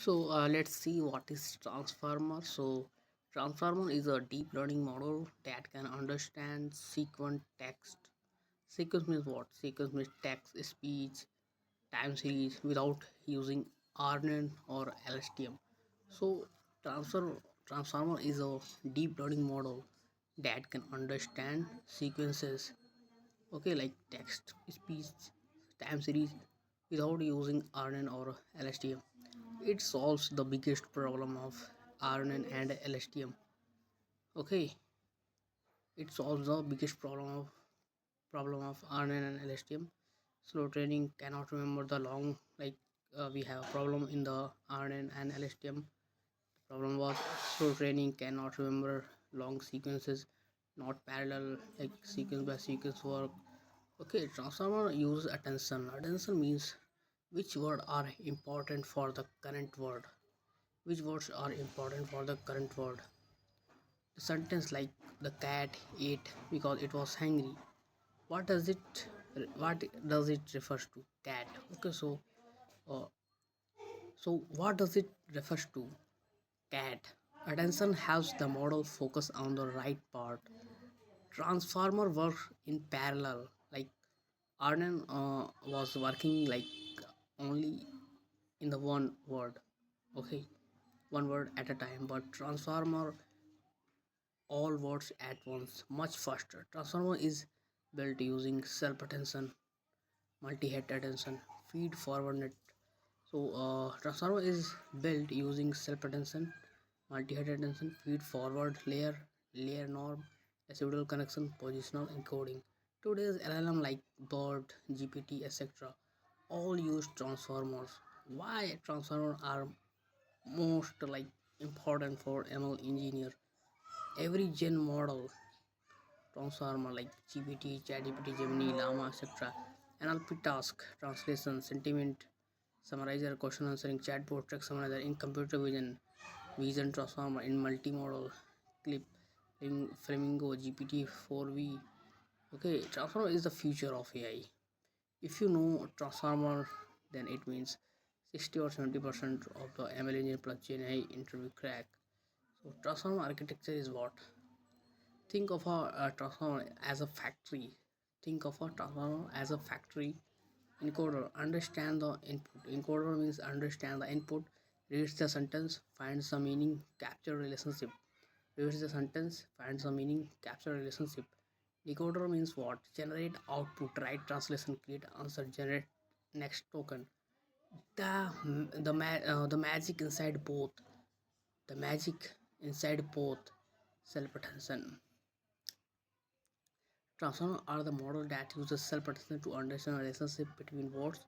Let's see what is transformer. Transformer is a deep learning model that can understand sequence text. Sequence means what? Sequence means text, speech, time series without using RNN or LSTM. So transformer is a deep learning model that can understand sequences, okay, like text, speech, time series without using RNN or LSTM. It solves the biggest problem of RNN and LSTM. Okay, it solves the biggest problem of RNN and LSTM. Slow training cannot remember the long, we have a problem in the RNN and LSTM. The problem was slow training cannot remember long sequences, not parallel, like sequence by sequence work. Okay, transformer uses attention. Attention means which word are important for the current word. Which words are important for the current word? The sentence like the cat ate because it was hungry. What does it what does it refers to? Cat. Okay, uh, so what does it refers to? Cat. Attention helps the model focus on the right part. Transformer works in parallel. Like Arnon was working like only in the one word. Okay, one word at a time. But transformer all words at once much faster. Transformer is built using self attention, multi-head attention, feed forward net. Transformer is built using self attention, multi-head attention, feed forward layer norm, residual connection, positional encoding. Today's LLM like BERT, GPT, etc. all use transformers. Why transformers are most important for ML engineer? Every gen model transformer like GPT, ChatGPT, Gemini, Llama, etc. NLP task, translation, sentiment, summarizer, question answering, chatbot, text summarizer in computer vision transformer in multimodal, clip, Flamingo, GPT 4V. Okay, transformer is the future of AI. If you know transformer, then it means 60 or 70% of the ML engineer plus Gen AI interview crack. So transformer architecture is what? Think of a transformer as a factory. Think of a transformer as a factory. Encoder understand the input. Encoder means understand the input, reads the sentence, finds the meaning, capture relationship. Reads the sentence, finds the meaning, capture relationship. Decoder means what? Generate output, write translation, create answer, generate next token. The magic inside both. The magic inside both self attention. Transformers are the model that uses self-attention to understand a relationship between words.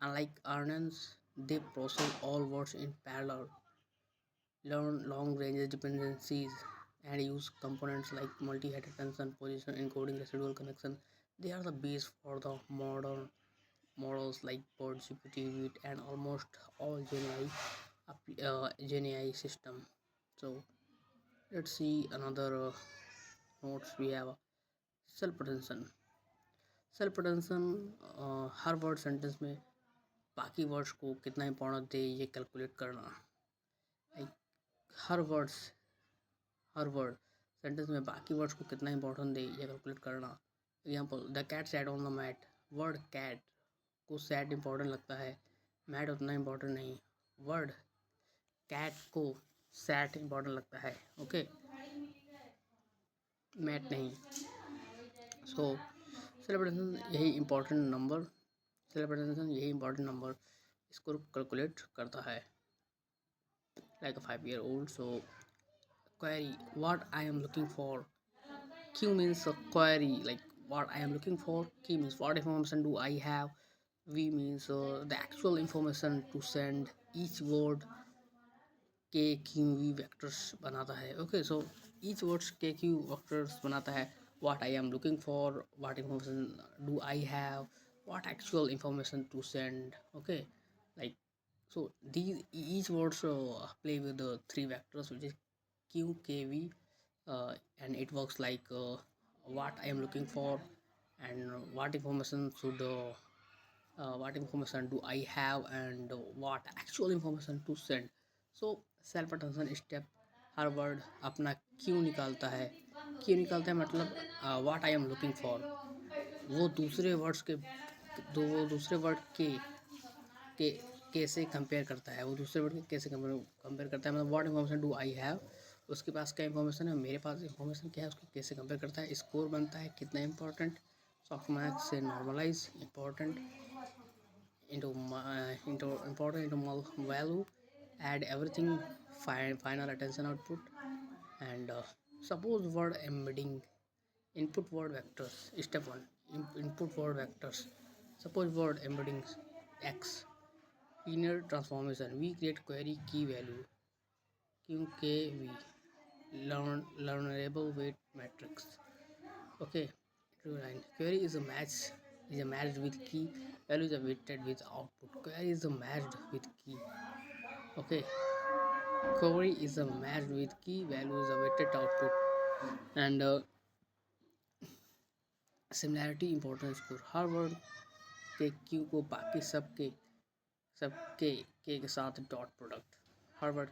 Unlike RNNs, they process all words in parallel, learn long-range dependencies, and use components like multi-head attention, position, encoding, residual connection. They are the base for the modern models like BERT, GPT, WIT, and almost all GenAI system. So let's see another notes we have. Self-attention. Self attention her word sentence में बाकी words को कितना importance दे ये calculate करना, like हर words हर word sentence में बाकी words को कितना इंपॉर्टेंस दे ये कैलकुलेट करना. Example the cat sat on the mat. Word cat को सैट इंपॉर्टेंट लगता है, मैट उतना इंपॉर्टेंट नहीं. वर्ड कैट को सैट इंपॉर्टेंट लगता है, ओके, मैट नहीं. सो सेलिब्रेशन यही इंपॉर्टेंट नंबर सेलिब्रेशन यही इंपॉर्टेंट नंबर इसको कैलकुलेट करता है, like a 5 year old. So query what I am looking for. Q means a query, like what I am looking for. Key means what information do I have. V means the actual information to send. Each word के Q V vectors बनाता है. Okay, so each words के Q vectors बनाता है. What I am looking for, what information do I have, what actual information to send. Okay, like so these each words play with the three vectors which is q k v, and it works like what I am looking for and what information should what information do I have and what actual information to send. So self attention step her word अपना क्यों निकालता है, क्यों निकालता है मतलब what I am looking for, वो दूसरे वर्ड्स के वो दूसरे वर्ड के कैसे कंपेयर करता है, वो दूसरे वर्ड के कैसे कंपेयर करता है, मतलब what information do I have, उसके पास क्या इन्फॉर्मेशन है, मेरे पास इन्फॉर्मेशन क्या है, उसको कैसे कंपेयर करता है, स्कोर बनता है कितना इंपॉर्टेंट, सॉफ्ट मैथ्स से normalise important into important into value, add everything, final attention output, and suppose word embedding, input word vectors. Step 1, input word vectors. Suppose word embedding x, linear transformation, we create query key value QKV, learnable weight matrix. Okay, true line. Query is a matched with key, value is a weighted with output. Query is a matched with key. Okay, query is a matched with key, value is a weighted output. And similarity importance score, her word के Q को बाकी सबके के साथ dot product, हर word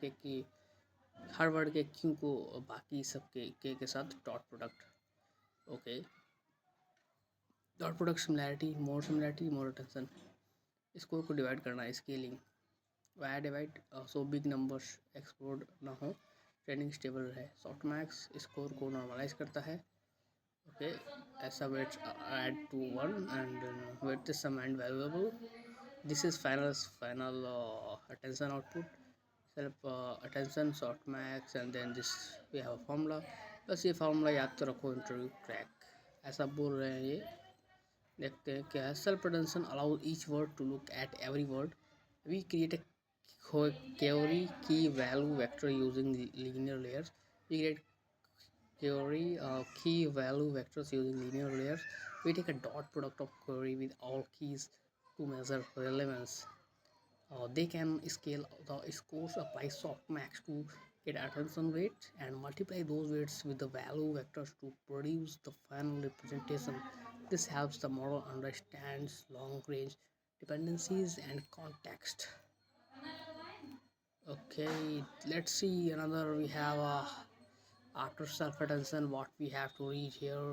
हर word के Q को बाकी सबके के साथ dot product. Okay, dot product similarity more attention. Score को डिवाइड करना है, scaling via divide, so big numbers explode ना हो, ट्रेनिंग स्टेबल रहे. सॉफ्ट मैक्स स्कोर को नॉर्मलाइज करता है. Okay, as a weight add to 1 and weight is sum and valuable. This is final attention output, self attention short max, and then this we have a formula. बस ये formula याद तो रखो, interview crack ऐसा बोल रहे हैं ये. देखते हैं क्या है. Self attention allow each word to look at every word. We create a query key value vector using linear layers. We create query key value vectors using linear layers. We take a dot product of query with all keys to measure relevance. They can scale the scores, apply softmax to get attention weight, and multiply those weights with the value vectors to produce the final representation. This helps the model understands long range dependencies and context. Okay, let's see another. We have after self attention, what we have to read here.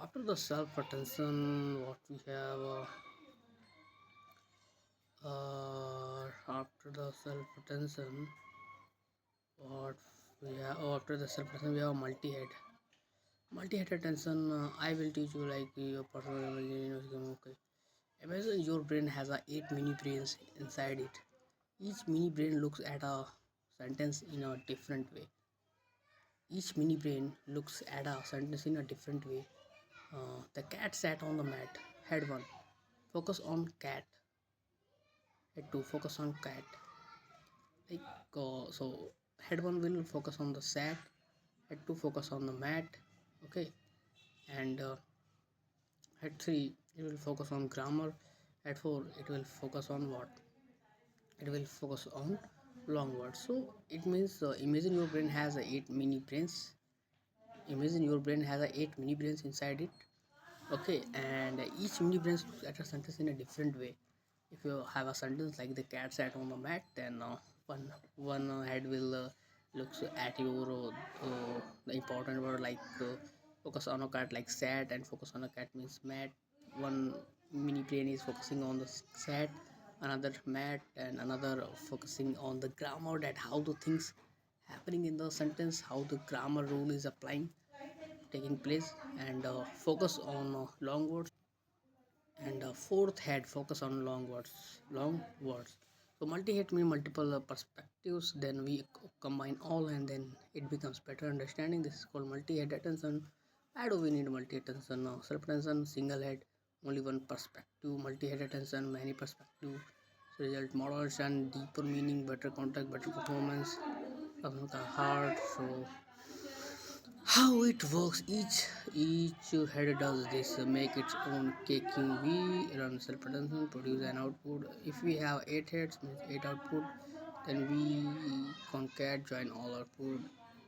After the self attention, what we have after the self attention, what we have after the self attention, we have multi-head attention. I will teach you like your personal imagination. Okay, imagine your brain has a 8 mini brains inside it. Each mini brain looks at a sentence in a different way. Each mini brain looks at a sentence in a different way. The cat sat on the mat. Head 1, focus on cat. Head 2, focus on cat. Like so, head 1 will focus on the sat. Head 2 focus on the mat. Okay, and head 3 it will focus on grammar. Head 4 it will focus on what? It will focus on long words. So it means imagine your brain has 8 mini brains. Imagine your brain has 8 mini brains inside it. Okay, and each mini brain looks at a sentence in a different way. If you have a sentence like the cat sat on the mat, then one head will looks at your the important word like focus on a cat like sat, and focus on a cat means mat. One mini brain is focusing on the sat, another mat, and another focusing on the grammar, that how the things happening in the sentence, how the grammar rule is applying taking place, and focus on long words. And fourth head focus on long words. So multi-head means multiple perspectives, then we combine all and then it becomes better understanding. This is called multi-head attention. Why do we need multi-attention now? Self-attention, single head, only one perspective. Multi-head attention, many perspective, result models and deeper meaning, better context, better performance. Hard. So how it works, each head does this, make its own KQV, run self-production, produce an output. If we have 8 heads means 8 output, then we concat join all output.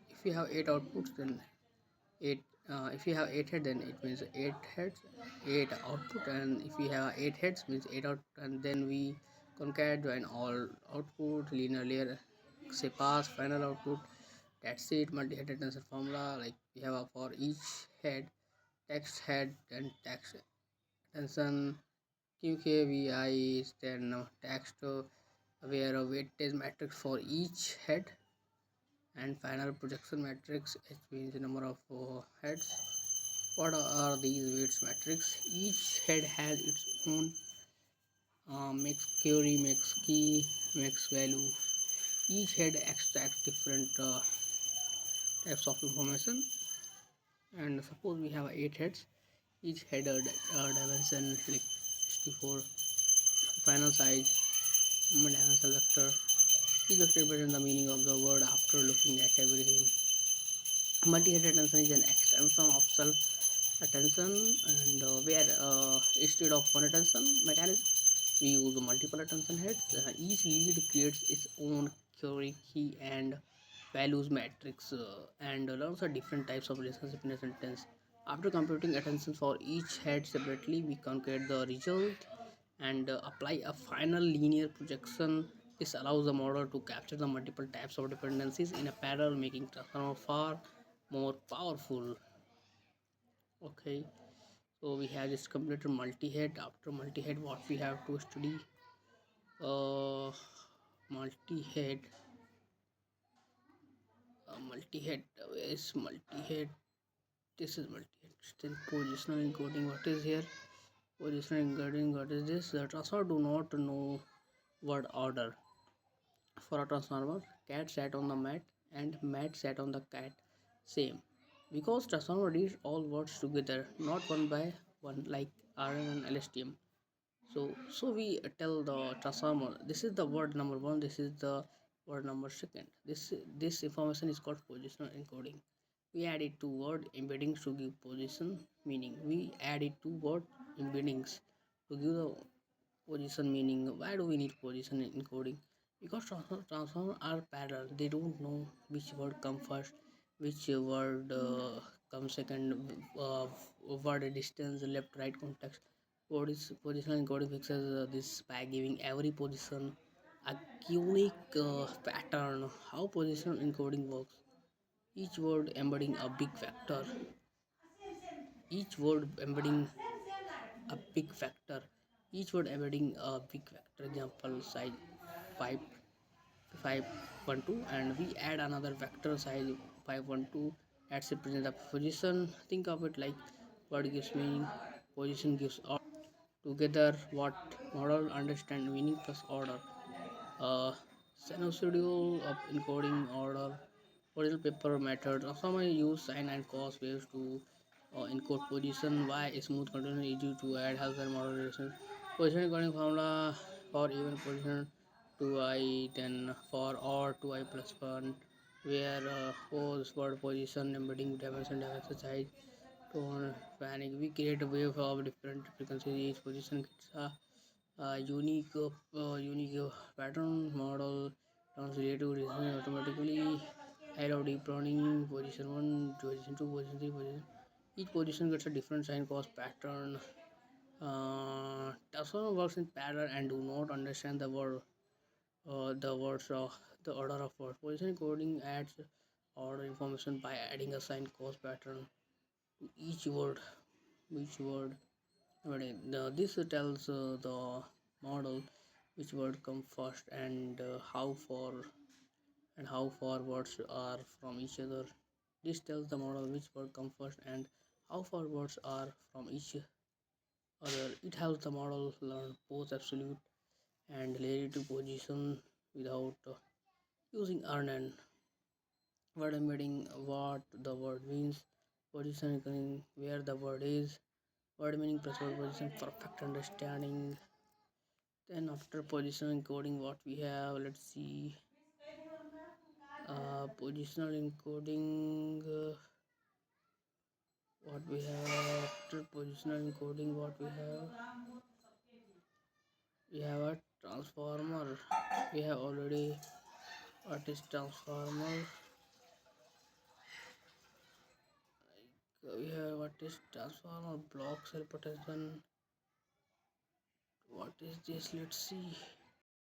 If we have 8 outputs, then 8 If you have 8 heads, then it means 8 heads, 8 output, and if we have 8 heads, means 8 out, and then we concat join all output linear say pass final output. That's it. Multi-head attention formula, like we have a for each head, text head and text attention QKVI is then text where a weightage matrix for each head, and final projection matrix, it means the number of heads. What are these weights matrix? Each head has its own max query, max key, max value. Each head extracts different types of information. And suppose we have 8 heads. Each head dimension like 64, final size, dimensional vector. Each vector represents the meaning of the word after looking at everything. Multi-head attention is an extension of self-attention, and where instead of one attention mechanism, we use multiple attention heads. Each lead creates its own query key and values matrix, and learns the different types of relationship in a sentence. After computing attention for each head separately, we concatenate the result and apply a final linear projection. This allows the model to capture the multiple types of dependencies in a parallel, making transformer far more powerful. Okay, so we have just completed multi-head. After multi-head, what we have to study? Uh, multi-head. Multi-head. Where is multi-head? This is multi-head. Then positional encoding. What is here? Positional encoding. What is this? The transformer do not know word order. For a transformer, cat sat on the mat and mat sat on the cat. Same. Because transformer reads all words together, not one by one like RN and LSTM. So we tell the transformer this is the word number one, this is the word number second. This information is called positional encoding. We added two word embeddings to give position meaning. We added two word embeddings to give the position meaning. Why do we need position encoding? Because transformers are parallel, they don't know which word come first, which word comes second, word distance, left right context. What is positional encoding fixes this by giving every position a unique pattern. How positional encoding works: each word embedding a big vector, each word embedding a big vector, each word embedding a big vector. Example size 5 512, and we add another vector size 512 that's represent the position. Think of it like word gives meaning, position gives order. Together what model understand meaning plus order. uh Sinusoidal of encoding order. Original paper method. Some use sine and cos waves to encode position. Why smooth controller easy to add helps and model relation. Position encoding formula for even position 2i, then for or 2i plus 1, where pose word position embedding dimension size tone panic. We create a wave of different frequencies. Each position gets a unique pattern. Model turns relative reason automatically. Allow deep learning. Position 1, position 2, position 3, position. Each position gets a different sign cause pattern. Tassel works in parallel and do not understand the words of the order of words. Position coding adds order information by adding a sign cause pattern to each word. Each word. This tells the model which word come first and how far words are from each other. This tells the model which word come first and how far words are from each other. It helps the model learn both absolute and relative position without using earn. Word embedding what the word means, positioning where the word is, word meaning plus word position, perfect understanding. Then after positional encoding, what we have, let's see, positional encoding. What we have after positional encoding, what we have a transformer. We have already what is transformer. So here, what is transformer block cell protection? What is this? Let's see.